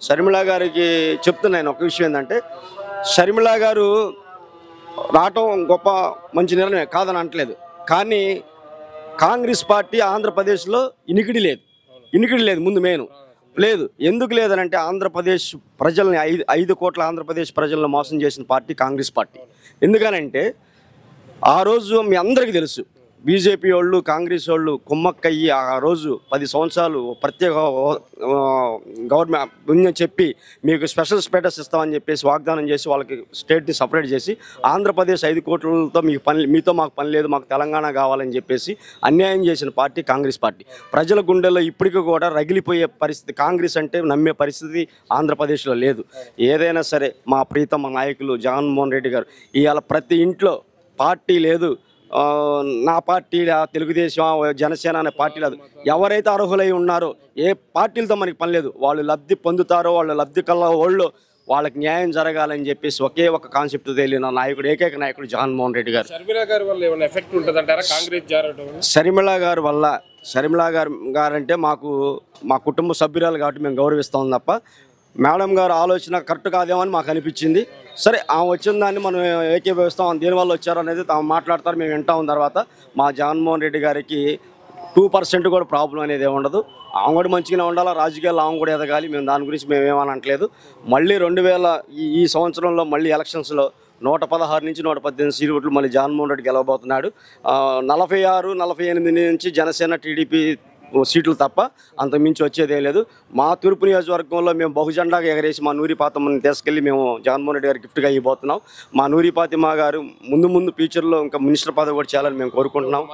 షర్మిల గారికి చెప్తున్నాను ఒక విషయం ఏంటంటే షర్మిల గారు రావటం గొప్ప మంచి నిర్ణయం కాదని అనట్లేదు. కానీ కాంగ్రెస్ పార్టీ ఆంధ్రప్రదేశ్లో ఇనికిడి లేదు ముందు మెయిన్ లేదు. ఎందుకు లేదనంటే ఆంధ్రప్రదేశ్ ప్రజల్ని 5 కోట్ల ఆంధ్రప్రదేశ్ ప్రజలను మోసం చేసిన పార్టీ కాంగ్రెస్ పార్టీ. ఎందుకనంటే ఆ రోజు మీ అందరికీ తెలుసు బీజేపీ వాళ్ళు కాంగ్రెస్ వాళ్ళు కుమ్మక్కయ్యి ఆ రోజు 10 సంవత్సరాలు ప్రత్యేక గవర్నమెంట్ చెప్పి మీకు స్పెషల్ స్టేటస్ ఇస్తామని చెప్పేసి వాగ్దానం చేసి వాళ్ళకి స్టేట్ని సపరేట్ చేసి ఆంధ్రప్రదేశ్ 5 కోట్లతో మీతో మాకు పని లేదు, మాకు తెలంగాణ కావాలని చెప్పేసి అన్యాయం చేసిన పార్టీ కాంగ్రెస్ పార్టీ. ప్రజల గుండెల్లో ఇప్పటికీ కూడా రగిలిపోయే పరిస్థితి, కాంగ్రెస్ అంటే నమ్మే పరిస్థితి ఆంధ్రప్రదేశ్లో లేదు. ఏదైనా సరే మా ప్రీతమ నాయకులు జగన్మోహన్ రెడ్డి గారు ఇవాళ ప్రతి ఇంట్లో పార్టీ లేదు, నా పార్టీ తెలుగుదేశం జనసేన అనే పార్టీ లేదు. ఎవరైతే అర్హులై ఉన్నారో ఏ పార్టీలతో మనకి పని లేదు, వాళ్ళు లబ్ధి పొందుతారో వాళ్ళు లబ్ధి కల్లా వాళ్ళు వాళ్ళకి న్యాయం జరగాలని చెప్పేసి ఒకే ఒక కాన్సెప్ట్ తెలియని నాయకుడు ఏకైక నాయకుడు జగన్మోహన్ రెడ్డి గారు. షర్మిల గారు అంటే మా కుటుంబ సభ్యురాలు కాబట్టి మేము గౌరవిస్తాం తప్ప మేడం గారు ఆలోచన కరెక్ట్ కాదేమో అని మాకు అనిపించింది. సరే ఆమె వచ్చిన దాన్ని మనం ఏకీభవిస్తాం, దేనివల్ల వచ్చారు అనేది తాము మాట్లాడతారు, మేము వింటాం. తర్వాత మా జగన్మోహన్ రెడ్డి గారికి 2% కూడా ప్రాబ్లం అనేది ఏమి ఉండదు. ఆమె కూడా మంచిగానే ఉండాలి, రాజకీయాల్లో ఆమె కూడా ఎదగాలి. మేము దాని గురించి మేమేమనట్లేదు. మళ్ళీ 2000 ఈ సంవత్సరంలో మళ్ళీ ఎలక్షన్స్లో 116 నుంచి 118 సీట్లు మళ్ళీ జగన్మోహన్ రెడ్డి గెలవబోతున్నాడు. 46, 48 నుంచి జనసేన టీడీపీ సీట్లు తప్ప అంత మించి వచ్చేదేం లేదు. మా తూర్పు నియోజకవర్గంలో మేము బహుజెండాగా ఎగరేసి మా నూరి పాతమ్మని తీసుకెళ్ళి మేము జగన్మోహన్ రెడ్డి గారు గిఫ్ట్గా ఇవ్వబోతున్నాం. మా నూరి పాతిమ గారు ముందు ఫ్యూచర్లో ఇంకా మినిస్టర్ పదవి కూడా చేయాలని మేము కోరుకుంటున్నాం.